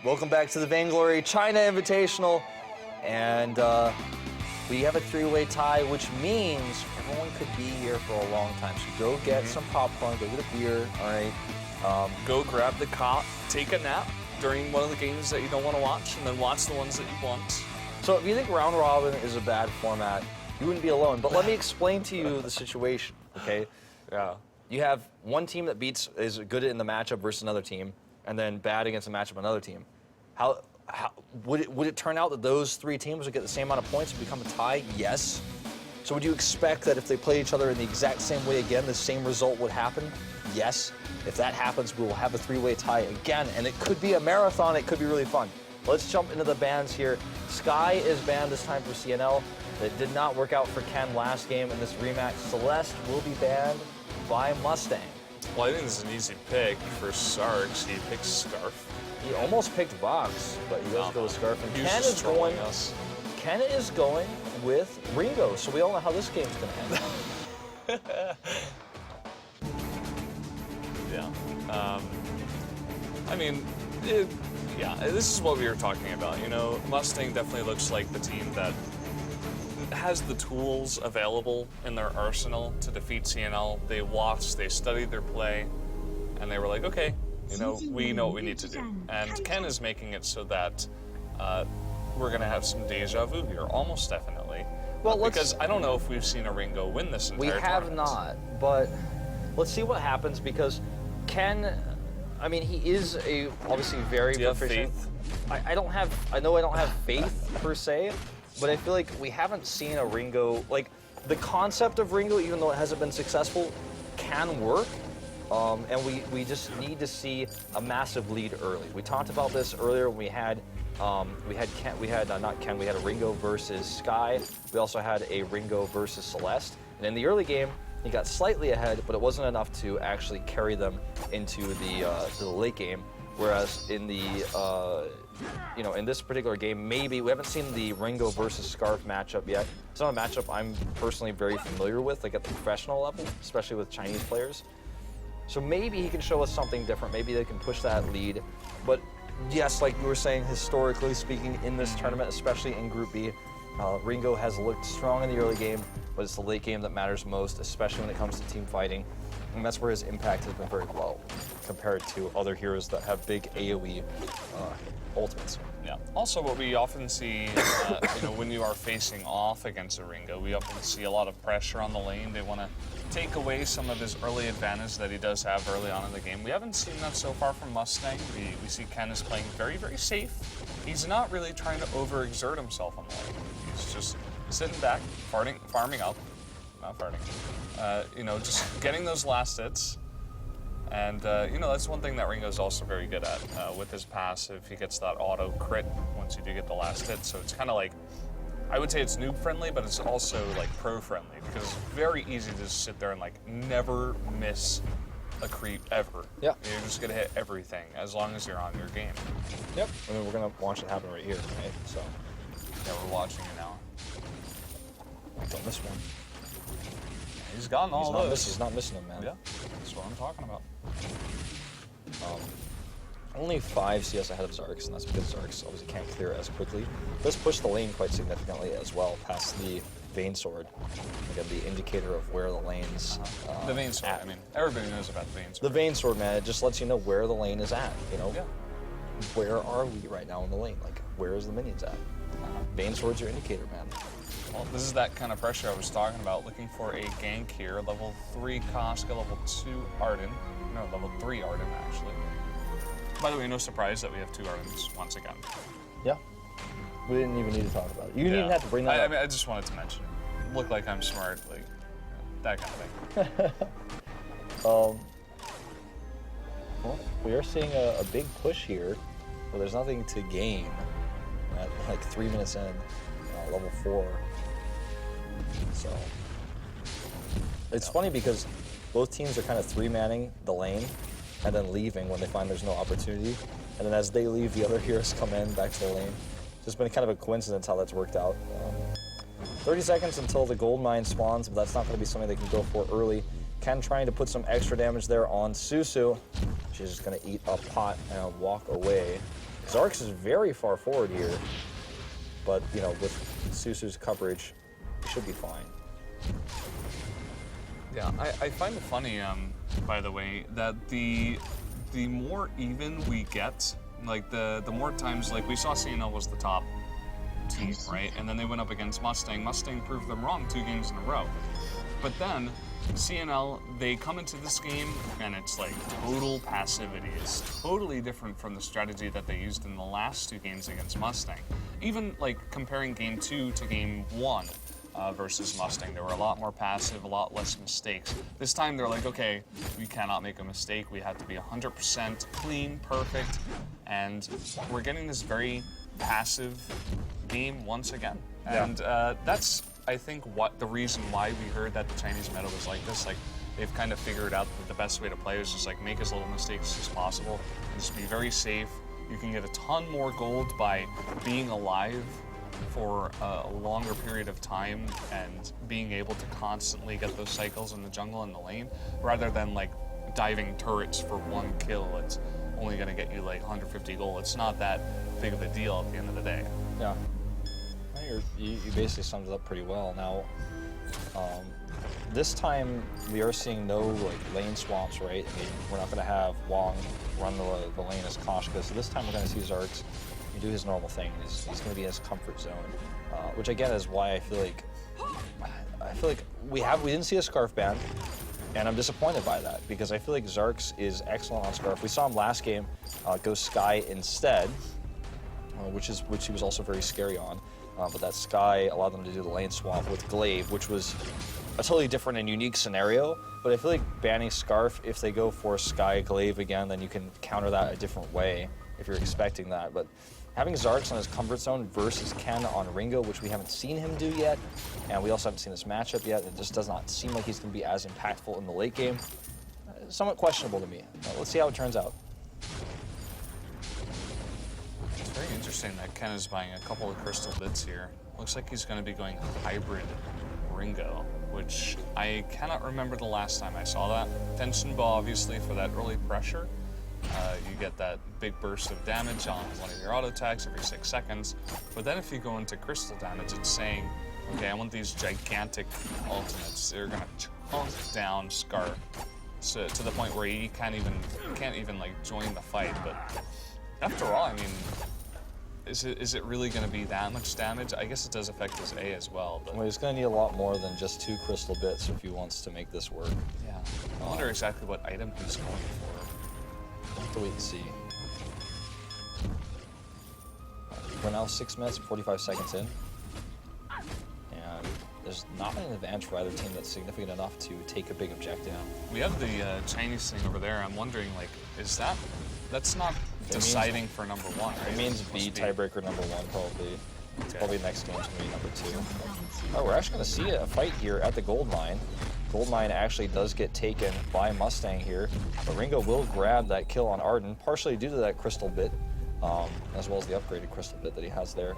Welcome back to the Vainglory China Invitational. And we have a three-way tie, which means everyone could be here for a long time. So go get some popcorn, go get a beer, all right? Go grab the cot, take a nap during one of the games that you don't want to watch, and then watch the ones that you want. So if you think round robin is a bad format, you wouldn't be alone. But let me explain to you the situation, okay? Yeah. You have one team that is good in the matchup versus another team, and then bad against a matchup of another team. How would it turn out that those three teams would get the same amount of points and become a tie? Yes. So would you expect that if they play each other in the exact same way again, the same result would happen? Yes. If that happens, we will have a three-way tie again, and it could be a marathon. It could be really fun. Let's jump into the bans here. Sky is banned this time for CNL. That did not work out for Ken last game in this rematch. Celeste will be banned by MusTang. Well, I think this is an easy pick for Sarks. He picks Scarf. He almost picked Vox, but he does go with Scarf. And Ken is trolling us. Ken is going with Ringo, so we all know how this game's going to end. Yeah. I mean, yeah, this is what we were talking about. You know, MusTang definitely looks like the team that has the tools available in their arsenal to defeat CNL. They watched, they studied their play, and they were like, okay, you know, we know what we need to do. And Ken is making it so that we're going to have some deja vu here, almost definitely. Well, because I don't know if we've seen a Ringo win this entire tournament. We have not, but let's see what happens, because Ken, I mean, he is obviously very proficient. Faith? I know I don't have faith per se, but I feel like we haven't seen a Ringo, like the concept of Ringo, even though it hasn't been successful, can work. And we just need to see a massive lead early. We talked about this earlier when we had a Ringo versus Sky. We also had a Ringo versus Celeste. And in the early game, he got slightly ahead, but it wasn't enough to actually carry them into the late game. Whereas in the in this particular game, maybe we haven't seen the Ringo versus Scarf matchup yet. It's not a matchup I'm personally very familiar with, like at the professional level, especially with Chinese players. So maybe he can show us something different. Maybe they can push that lead. But yes, like you were saying, historically speaking, in this tournament, especially in Group B, Ringo has looked strong in the early game, but it's the late game that matters most, especially when it comes to team fighting. And that's where his impact has been very low compared to other heroes that have big AoE ultimates. Yeah. Also, what we often see, when you are facing off against a Ringo, we often see a lot of pressure on the lane. They want to take away some of his early advantage that he does have early on in the game. We haven't seen that so far from MusTang. We see Ken is playing very, very safe. He's not really trying to overexert himself on the lane. He's just sitting back, farming up, not farting, just getting those last hits. And, that's one thing that Ringo's also very good at with his passive. He gets that auto crit once you do get the last hit. So it's kind of like, I would say it's noob friendly, but it's also like pro friendly, because it's very easy to just sit there and like never miss a creep ever. Yeah. You're just going to hit everything as long as you're on your game. Yep. I mean, we're going to watch it happen right here, right? So. Yeah, we're watching it now. Don't miss one. He's gotten all those. He's not missing them, man. Yeah, that's what I'm talking about. Only 5 CS ahead of Zarks, and that's because Zarks obviously can't clear as quickly. Does push the lane quite significantly as well, past the Vein Sword. Again, the indicator of where the lane's the Vein Sword, I mean, everybody knows about the Vein Sword. The Vein Sword, man, it just lets you know where the lane is at, you know? Yeah. Where are we right now in the lane? Like, where is the minions at? Vein Sword's your indicator, man. Well, this is that kind of pressure I was talking about, looking for a gank here. Level 3 Casca, level 2 Arden. No, level 3 Arden, actually. By the way, no surprise that we have 2 Ardens once again. Yeah. We didn't even need to talk about it. You didn't even have to bring that up. I mean, I just wanted to mention it. Look like I'm smart, like, that kind of thing. Well, we are seeing a big push here, but there's nothing to gain at like 3 minutes in, level 4. So it's funny because both teams are kind of 3-manning the lane and then leaving when they find there's no opportunity. And then as they leave, the other heroes come in back to the lane. It's been kind of a coincidence how that's worked out. 30 seconds until the gold mine spawns, but that's not going to be something they can go for early. Ken trying to put some extra damage there on Susu. She's just going to eat a pot and walk away. Zarx is very far forward here, but you know, with Susu's coverage, he should be fine. Yeah, I find it funny, by the way, that the more even we get, like the more times, like we saw CNL was the top team, right? And then they went up against MusTang. MusTang proved them wrong 2 games in a row. But then CNL, they come into this game and it's like total passivity. It's totally different from the strategy that they used in the last 2 games against MusTang. Even like comparing game 2 to game 1 versus MusTang, they were a lot more passive, a lot less mistakes. This time they're like, okay, we cannot make a mistake. We have to be 100% clean, perfect, and we're getting this very passive game once again. And that's, I think, what the reason why we heard that the Chinese meta was like this. Like, they've kind of figured out that the best way to play is just like make as little mistakes as possible and just be very safe. You can get a ton more gold by being alive for a longer period of time and being able to constantly get those cycles in the jungle and the lane, rather than like diving turrets for 1 kill. It's only going to get you like 150 gold. It's not that big of a deal at the end of the day. Yeah. You basically summed it up pretty well. Now, this time we are seeing no like lane swamps, right? I mean, we're not going to have Wong run the lane as Koshka, so this time we're going to see Zarx do his normal thing. He's going to be in his comfort zone, which again is why I feel like we didn't see a Scarf ban, and I'm disappointed by that because I feel like Zarx is excellent on Scarf. We saw him last game go Sky instead, which he was also very scary on. But that Sky allowed them to do the lane swap with Glaive, which was a totally different and unique scenario. But I feel like banning Scarf, if they go for Sky Glaive again, then you can counter that a different way if you're expecting that. But having Zarx on his comfort zone versus Ken on Ringo, which we haven't seen him do yet, and we also haven't seen this matchup yet, it just does not seem like he's going to be as impactful in the late game. Somewhat questionable to me. Let's see how it turns out. It's very interesting that Ken is buying a couple of crystal bits here. Looks like he's going to be going hybrid Ringo, which I cannot remember the last time I saw that. Tension Bow, obviously, for that early pressure. You get that big burst of damage on one of your auto attacks every 6 seconds. But then if you go into crystal damage, it's saying, okay, I want these gigantic ultimates. They're going to chunk down Scar to the point where he can't even like join the fight. But after all, I mean, is it really going to be that much damage? I guess it does affect his A as well. But Well, he's going to need a lot more than just 2 crystal bits if he wants to make this work. yeah, I wonder exactly what item he's going for. We'll have to wait and see. We're now 6 minutes and 45 seconds in. And there's not an advantage for either team that's significant enough to take a big objective. We have the Chinese thing over there. I'm wondering, like, that's not deciding for number 1, right? It means B, tiebreaker number 1, probably. It's probably next game's going to be number 2. Oh, we're actually going to see a fight here at the gold mine. Gold mine actually does get taken by MusTang here, but Ringo will grab that kill on Arden, partially due to that crystal bit, as well as the upgraded crystal bit that he has there.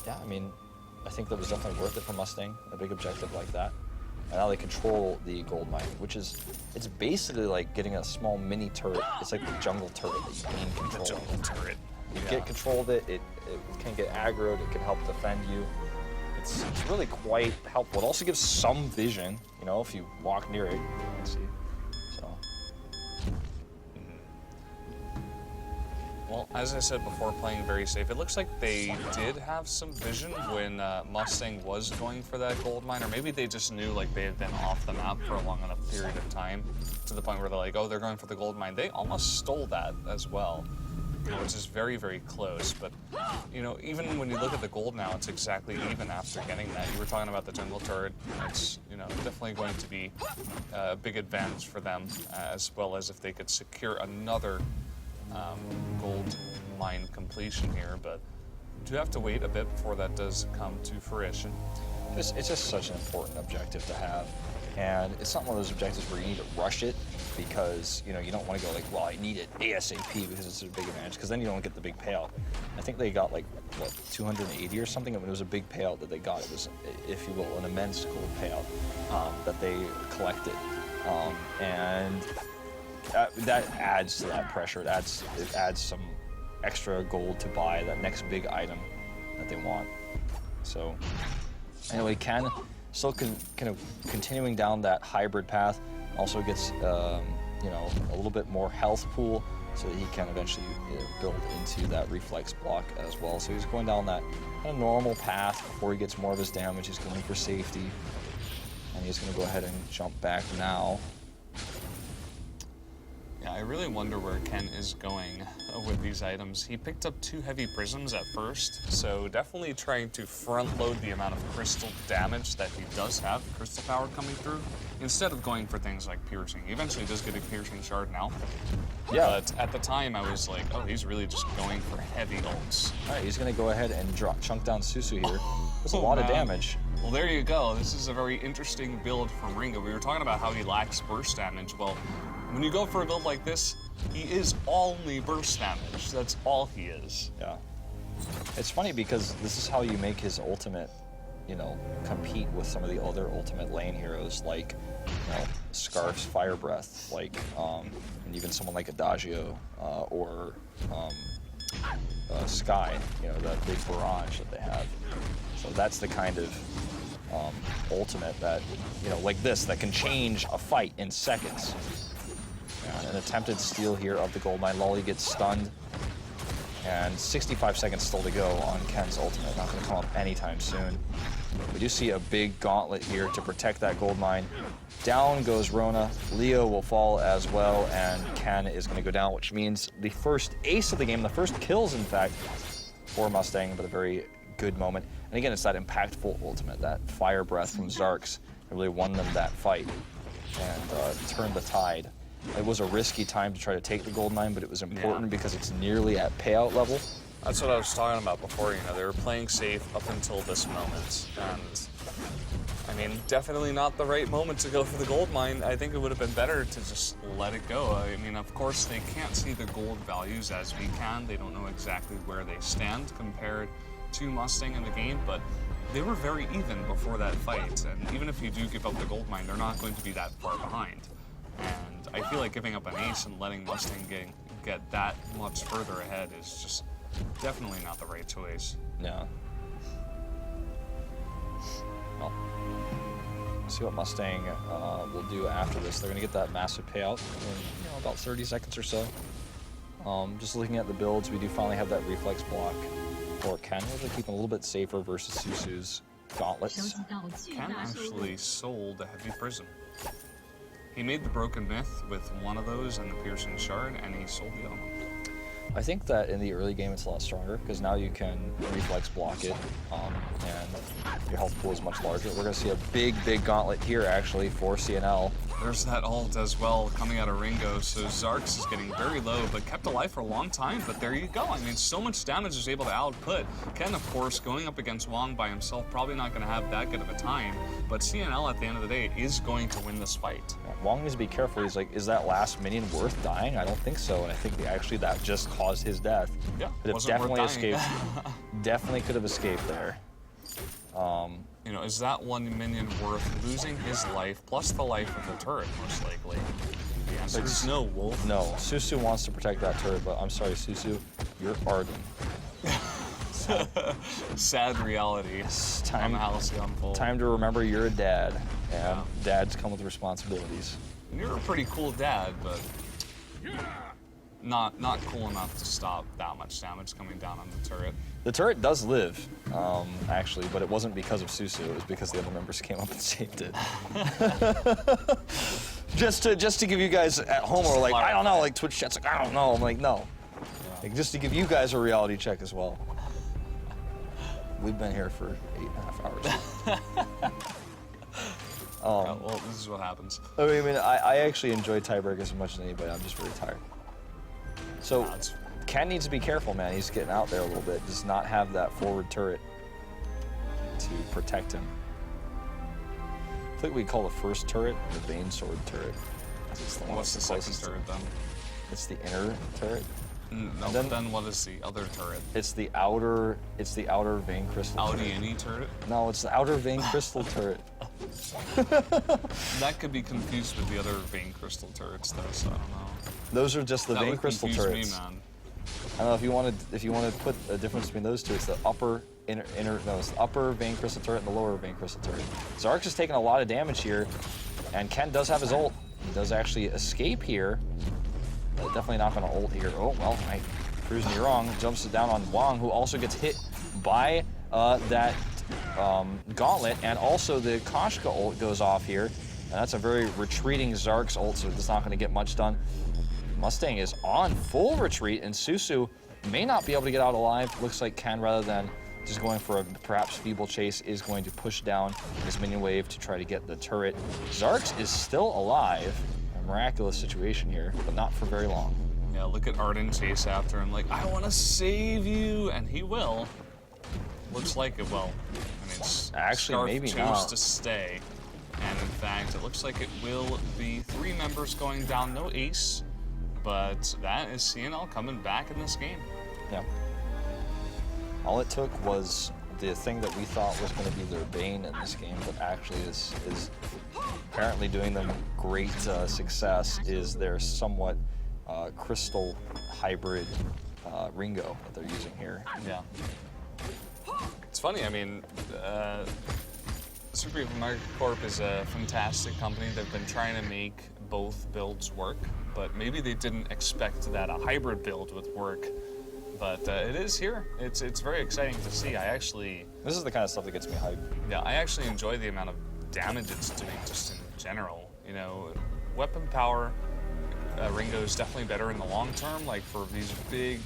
Yeah, I mean, I think that was definitely worth it for MusTang, a big objective like that. And now they control the gold mine, which is, it's basically like getting a small mini turret. It's like the jungle turret that you gain control of. The jungle turret. You get control of it, it can get aggroed, it can help defend you. It's really quite helpful. It also gives some vision, you know, if you walk near it, you can see. So. Well, as I said before, playing very safe. It looks like they did have some vision when MusTang was going for that gold mine, or maybe they just knew like they had been off the map for a long enough period of time to the point where they're like, oh, they're going for the gold mine. They almost stole that as well, which is very, very close. But, you know, even when you look at the gold now, it's exactly even after getting that. You were talking about the jungle turret. It's, you know, definitely going to be a big advantage for them, as well as if they could secure another gold mine completion here. But do have to wait a bit before that does come to fruition. It's just such an important objective to have. And it's not one of those objectives where you need to rush it because, you know, you don't want to go like, well, I need it ASAP because it's a big advantage, because then you don't get the big payout. I think they got like, what, 280 or something? I mean, it was a big payout that they got. It was, if you will, an immense gold payout that they collected. And that adds to that pressure. It adds some extra gold to buy that next big item that they want. So anyway, Ken still kind of continuing down that hybrid path. Also gets you know, a little bit more health pool so that he can eventually build into that reflex block as well. So he's going down that kind of normal path before he gets more of his damage. He's going for safety, and he's going to go ahead and jump back now. Yeah, I really wonder where Ken is going with these items. He picked up 2 heavy prisms at first, so definitely trying to front load the amount of crystal damage that he does have, crystal power coming through, instead of going for things like piercing. He eventually does get a piercing shard now. Yeah. But at the time, I was like, oh, he's really just going for heavy ults. All right, he's going to go ahead and chunk down Susu here. That's a lot of damage. Well, there you go. This is a very interesting build from Ringo. We were talking about how he lacks burst damage. Well, when you go for a build like this, he is only burst damage. That's all he is. Yeah. It's funny because this is how you make his ultimate, you know, compete with some of the other ultimate lane heroes like, you know, Scarf's Fire Breath, like, and even someone like Adagio or Sky, you know, that big barrage that they have. So that's the kind of ultimate that, you know, like this, that can change a fight in seconds. And an attempted steal here of the gold mine. Lolly gets stunned. And 65 seconds still to go on Ken's ultimate. Not going to come up anytime soon. We do see a big gauntlet here to protect that gold mine. Down goes Rona. Leo will fall as well, and Ken is going to go down, which means the first ace of the game, the first kills, in fact, for MusTang, but a very good moment. And again, it's that impactful ultimate, that fire breath from Zarks that really won them that fight and turned the tide. It was a risky time to try to take the gold mine, but it was important because it's nearly at payout level. That's what I was talking about before. You know, they were playing safe up until this moment, and I mean, definitely not the right moment to go for the gold mine. I think it would have been better to just let it go. I mean, of course, they can't see the gold values as we can. They don't know exactly where they stand compared to MusTang in the game, but they were very even before that fight. And even if you do give up the gold mine, they're not going to be that far behind. And I feel like giving up an ace and letting MusTang get that much further ahead is just definitely not the right choice. Yeah. Well, see what MusTang will do after this. They're going to get that massive payout in about 30 seconds or so. Just looking at the builds, we do finally have that reflex block for Ken, which will keep him a little bit safer versus Susu's gauntlets. Ken actually sold a heavy prism. He made the broken myth with one of those and the piercing shard, and he sold the other one. I think that in the early game it's a lot stronger because now you can reflex block it, and your health pool is much larger. We're going to see a big gauntlet here actually for CNL. There's that ult as well coming out of Ringo, so Zarks is getting very low, but kept alive for a long time, but there you go. I mean, so much damage is able to output. Ken, of course, going up against Wong by himself, probably not going to have that good of a time, but CNL at the end of the day is going to win this fight. Yeah, Wong needs to be careful. He's like, is that last minion worth dying? I don't think so, and I think actually that just caused his death. Yeah, could have definitely escaped. Definitely could have escaped there. You know, is that one minion worth losing his life plus the life of the turret, most likely? The answer is no, Wolf. No, Susu wants to protect that turret, but I'm sorry, Susu, you're Arden. Sad reality. It's time, on the Halcyon Fold. Time to remember you're a dad, and dads come with responsibilities. You're a pretty cool dad, but not cool enough to stop that much damage coming down on the turret. The turret does live, actually, but it wasn't because of Susu. It was because the other members came up and saved it. just to give you guys at home who are like, I don't know, like Twitch chat's like, I don't know. I'm like, no. Yeah. Like, just to give you guys a reality check as well. We've been here for 8.5 hours. Well, this is what happens. I mean, I actually enjoy Tiebreaker as much as anybody. I'm just really tired. So, Ken needs to be careful, man. He's getting out there a little bit. Does not have that forward turret to protect him. I think we call the first turret the Vein Sword turret. What's the second turret then? It's the inner turret. No, then what is the other turret? It's the outer Vein Crystal turret. Audi turret? No, it's the outer Vein Crystal turret. That could be confused with the other Vein Crystal turrets though, so I don't know. Those are just the That vein would crystal confuse turrets. me, man. I don't know if you want to put a difference between those two. It's the upper it's the upper vein crystal turret and the lower vein crystal turret. Zarx is taking a lot of damage here, and Ken does have his ult. He does actually escape here. Definitely not going to ult here. Oh well, I proves me wrong. Jumps it down on Wang, who also gets hit by that gauntlet, and also the Koshka ult goes off here, and that's a very retreating Zarx ult, so it's not going to get much done. MusTang is on full retreat, and Susu may not be able to get out alive. Looks like Ken, rather than just going for a perhaps feeble chase, is going to push down his minion wave to try to get the turret. Zarx is still alive. A miraculous situation here, but not for very long. Yeah, look at Arden chase after him like, I want to save you, and he will. Looks like it will. I mean, Actually, Scarf maybe chose not. to stay, and in fact, it looks like it will be 3 members going down, no ace, but that is CNL coming back in this game. Yeah. All it took was the thing that we thought was going to be their bane in this game, but actually is apparently doing them great success, is their somewhat crystal hybrid Ringo that they're using here. Yeah. It's funny, I mean, Super Evil Corp is a fantastic company. They've been trying to make both builds work, but maybe they didn't expect that a hybrid build would work. But it is here. It's very exciting to see. This is the kind of stuff that gets me hyped. Yeah, I actually enjoy the amount of damage it's doing just in general. You know, weapon power, Ringo is definitely better in the long term, like for these big,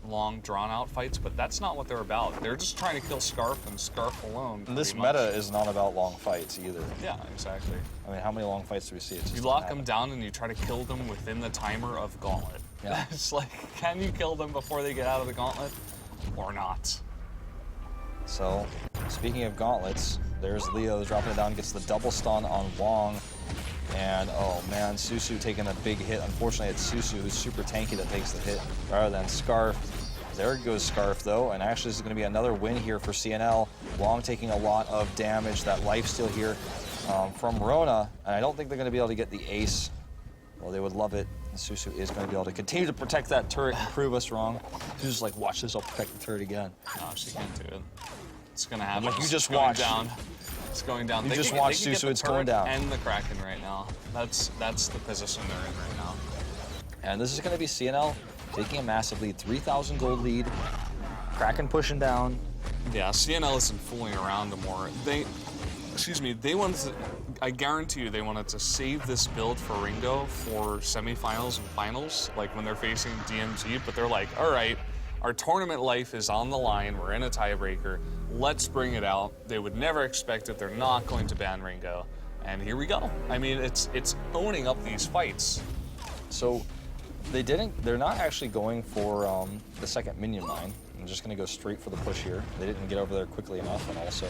long, drawn-out fights, but that's not what they're about. They're just trying to kill Scarf and Scarf alone. And this pretty much. meta is not about long fights either. Yeah, exactly. I mean, how many long fights do we see? It's just You lock them down and you try to kill them within the timer of Gauntlet. Yeah. It's like, can you kill them before they get out of the Gauntlet or not? So, speaking of gauntlets, there's Leo dropping it down, gets the double stun on Wong. And, oh man, Susu taking a big hit. Unfortunately, it's Susu who's super tanky that takes the hit rather than Scarf. There goes Scarf, though, and actually this is going to be another win here for CNL. Wong taking a lot of damage. That lifesteal here from Rona, and I don't think they're going to be able to get the ace. Well, they would love it. Susu is going to be able to continue to protect that turret and prove us wrong. She's just like, watch this, I'll protect the turret again. No, she can't do it. It's going to happen. Like, you just It's going watch. down. It's going down. You They just can- watch they can get Susu, the it's going turret down. And the Kraken right now. That's the position they're in right now. And this is going to be CNL taking a massive lead, 3,000 gold lead. Kraken pushing down. Yeah, CNL isn't fooling around anymore. They wanted to, I guarantee you they wanted to save this build for Ringo for semifinals and finals, like when they're facing DMG, but they're like, all right, our tournament life is on the line, we're in a tiebreaker, let's bring it out. They would never expect it, they're not going to ban Ringo. And here we go. I mean, it's owning up these fights. So they're not actually going for the second minion mine. I'm just going to go straight for the push here. They didn't get over there quickly enough, and also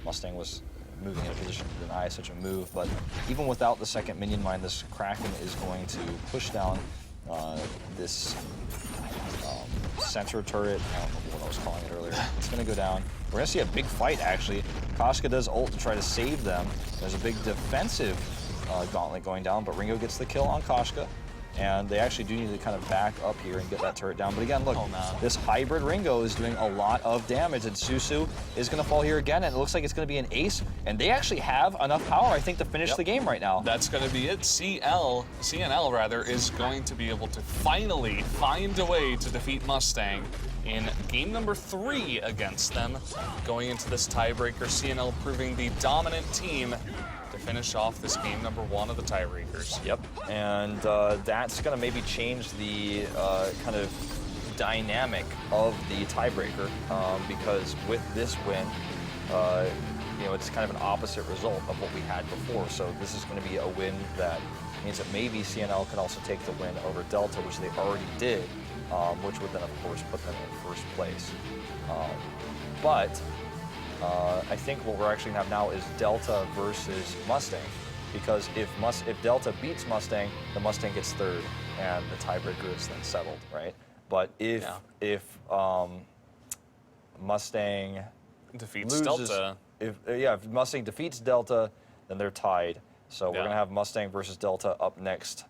MusTang was moving in a position to deny such a move. But even without the second minion mine, this Kraken is going to push down this center turret. I don't know what I was calling it earlier. It's going to go down. We're going to see a big fight, actually. Koshka does ult to try to save them. There's a big defensive gauntlet going down, but Ringo gets the kill on Koshka. And they actually do need to kind of back up here and get that turret down. But again, look, this hybrid Ringo is doing a lot of damage, and Susu is going to fall here again, and it looks like it's going to be an ace. And they actually have enough power, I think, to finish the game right now. That's going to be it. CNL rather, is going to be able to finally find a way to defeat MusTang in game number 3 against them. Going into this tiebreaker, CNL proving the dominant team to finish off this game number 1 of the tiebreakers. Yep, and that's going to maybe change the kind of dynamic of the tiebreaker because with this win, you know, it's kind of an opposite result of what we had before. So this is going to be a win that means that maybe CNL can also take the win over Delta, which they already did, which would then, of course, put them in first place. But I think what we're actually going to have now is Delta versus MusTang, because if Delta beats MusTang, the MusTang gets third, and the tiebreaker is then settled, right? But if MusTang Defeats loses, Delta. if MusTang defeats Delta, then they're tied. So we're going to have MusTang versus Delta up next.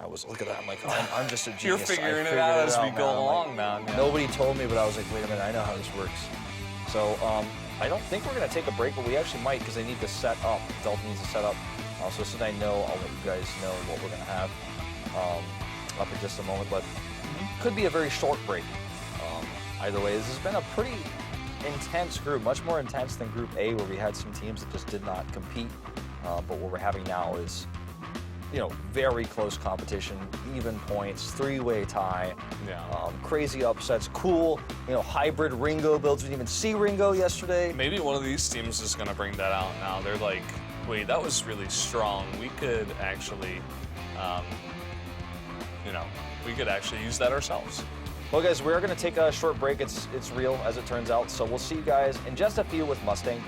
Look at that. I'm like, I'm just a You're genius. figuring I it out as we man. go I'm along now. Yeah. Nobody told me, but I was like, wait a minute, I know how this works. So I don't think we're going to take a break, but we actually might because they need to set up. Delta needs to set up. So as soon as I know, I'll let you guys know what we're going to have up in just a moment. But could be a very short break. Either way, this has been a pretty intense group, much more intense than Group A, where we had some teams that just did not compete. But what we're having now is, very close competition, even points, three-way tie, crazy upsets, cool, hybrid Ringo builds. We didn't even see Ringo yesterday. Maybe one of these teams is going to bring that out now. They're like, wait, that was really strong. We could actually, we could actually use that ourselves. Well, guys, we're going to take a short break. It's real, as it turns out. So we'll see you guys in just a few with MusTang.